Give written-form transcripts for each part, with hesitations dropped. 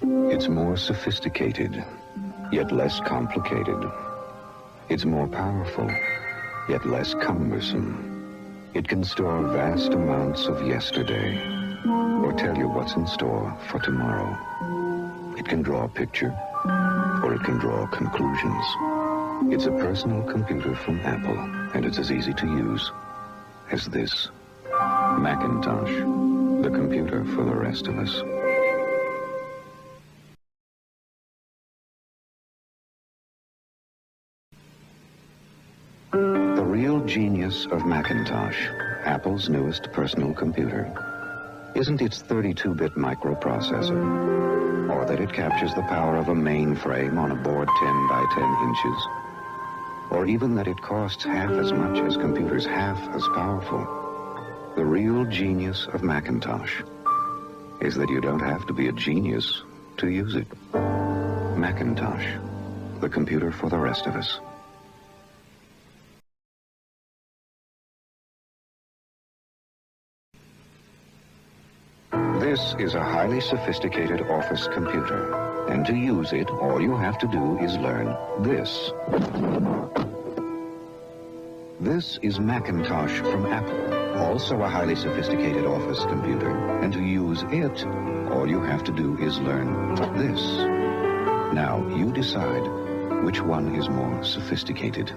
It's more sophisticated, yet less complicated. It's more powerful, yet less cumbersome. It can store vast amounts of yesterday, or tell you what's in store for tomorrow. It can draw a picture, or it can draw conclusions. It's a personal computer from Apple, and it's as easy to use as this. Macintosh, the computer for the rest of us. The real genius of Macintosh, Apple's newest personal computer, isn't its 32-bit microprocessor, or that it captures the power of a mainframe on a board 10 by 10 inches, or even that it costs half as much as computers half as powerful. The real genius of Macintosh is that you don't have to be a genius to use it. Macintosh, the computer for the rest of us. This is a highly sophisticated office computer, and to use it, all you have to do is learn this. This is Macintosh from Apple, also a highly sophisticated office computer, and to use it, all you have to do is learn this. Now, you decide which one is more sophisticated.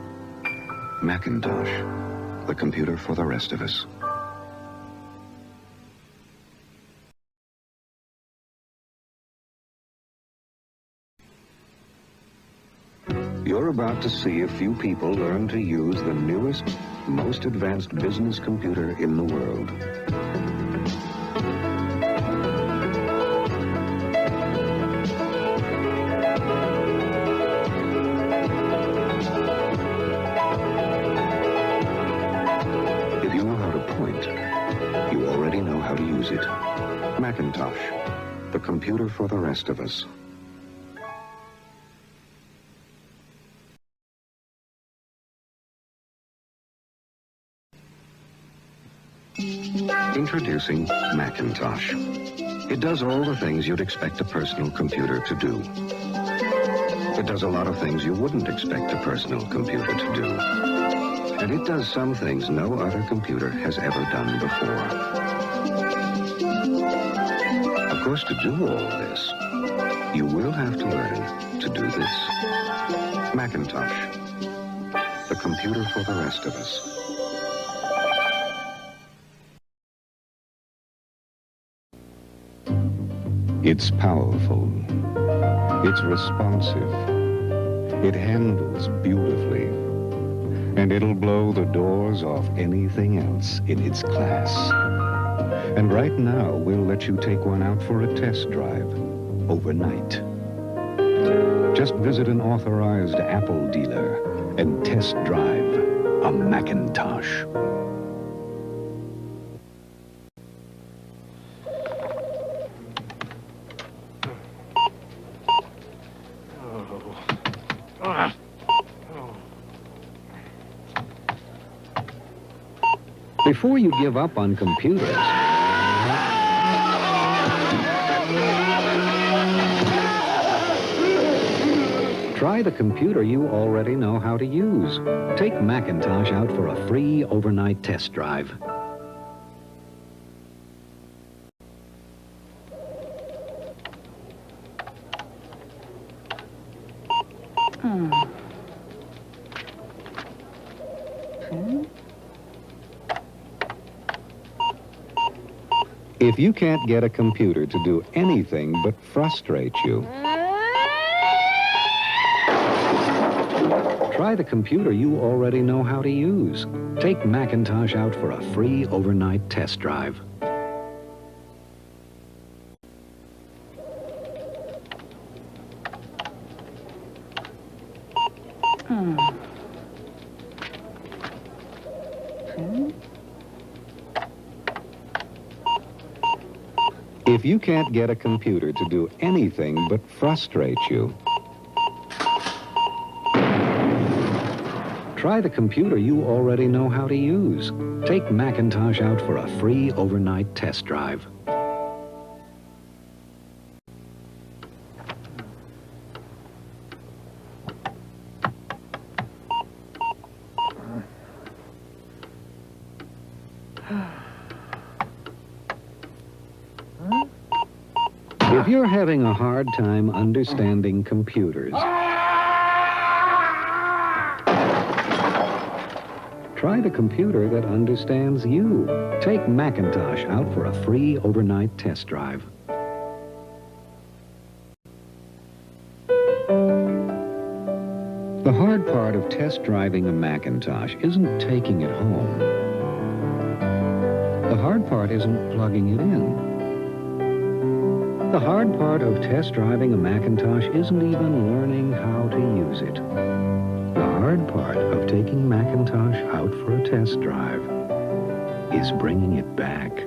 Macintosh, the computer for the rest of us. You're about to see a few people learn to use the newest, most advanced business computer in the world. If you know how to point, you already know how to use it. Macintosh, the computer for the rest of us. Introducing Macintosh. It does all the things you'd expect a personal computer to do. It does a lot of things you wouldn't expect a personal computer to do. And it does some things no other computer has ever done before. Of course, to do all this, you will have to learn to do this. Macintosh, the computer for the rest of us. It's powerful. It's responsive. It handles beautifully. And it'll blow the doors off anything else in its class. And right now, we'll let you take one out for a test drive overnight. Just visit an authorized Apple dealer and test drive a Macintosh. Before you give up on computers, try the computer you already know how to use. Take Macintosh out for a free overnight test drive. If you can't get a computer to do anything but frustrate you, try the computer you already know how to use. Take Macintosh out for a free overnight test drive. If you can't get a computer to do anything but frustrate you, try the computer you already know how to use. Take Macintosh out for a free overnight test drive. If you're having a hard time understanding computers, try the computer that understands you. Take Macintosh out for a free overnight test drive. The hard part of test driving a Macintosh isn't taking it home. The hard part isn't plugging it in. The hard part of test driving a Macintosh isn't even learning how to use it. The hard part of taking Macintosh out for a test drive is bringing it back.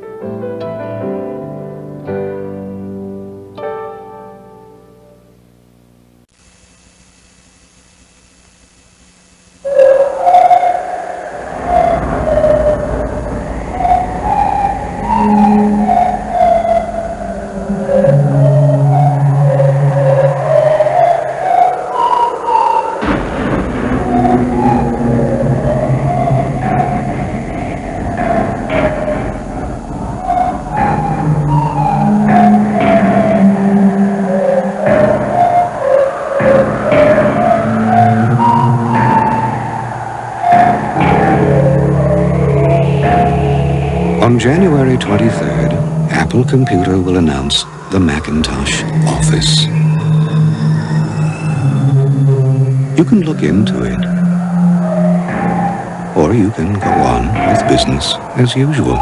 On January 23rd, Apple Computer will announce the Macintosh Office. You can look into it, or you can go on with business as usual.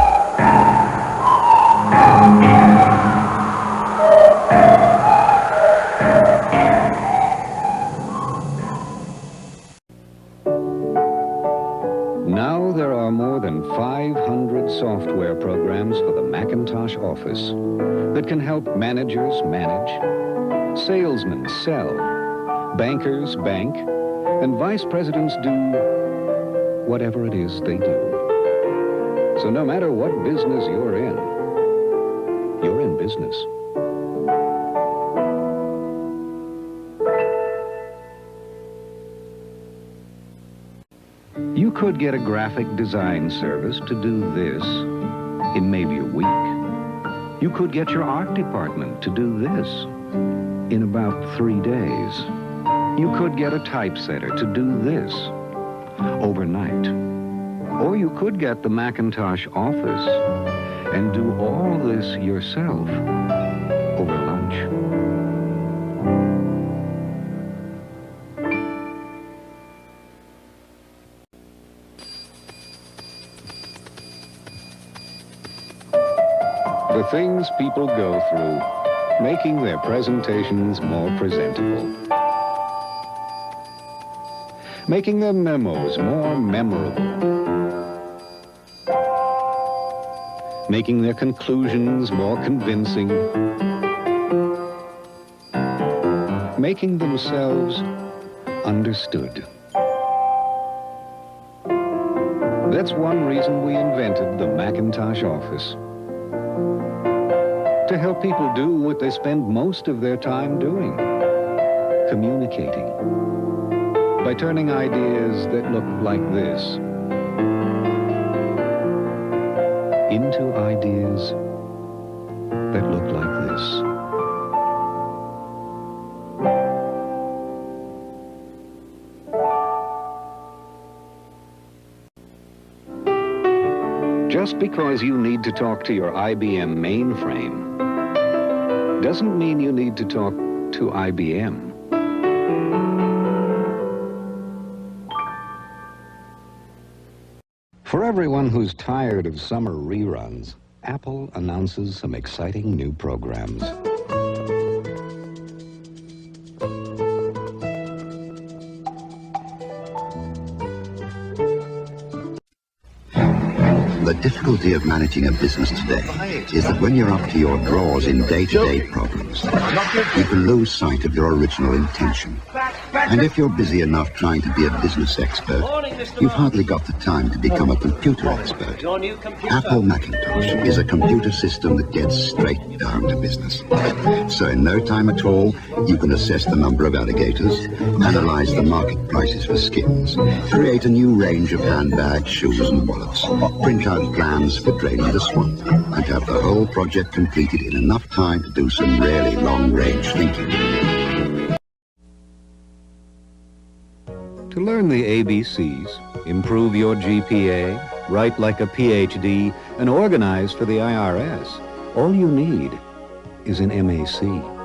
Now there are more than 500 software programs for the Macintosh Office that can help managers manage, salesmen sell, bankers bank, and vice presidents do whatever it is they do. So no matter what business you're in business. You could get a graphic design service to do this in maybe a week. You could get your art department to do this in about 3 days. You could get a typesetter to do this overnight. Or you could get the Macintosh Office and do all this yourself over lunch. The things people go through, making their presentations more presentable, making their memos more memorable, making their conclusions more convincing, making themselves understood. That's one reason we invented the Macintosh Office. To help people do what they spend most of their time doing, communicating, by turning ideas that look like this into ideas that look like this. Just because you need to talk to your IBM mainframe doesn't mean you need to talk to IBM. For everyone who's tired of summer reruns, Apple announces some exciting new programs. The difficulty of managing a business today is that when you're up to your drawers in day-to-day problems, you can lose sight of your original intention. And if you're busy enough trying to be a business expert, you've hardly got the time to become a computer expert. Apple Macintosh is a computer system that gets straight down to business. So in no time at all, you can assess the number of alligators, analyze the market prices for skins, create a new range of handbags, shoes and wallets, print out plans for draining the swamp, and have the whole project completed in enough time to do some really long-range thinking. To learn the ABCs, improve your GPA, write like a PhD, and organize for the IRS, all you need is an MAC.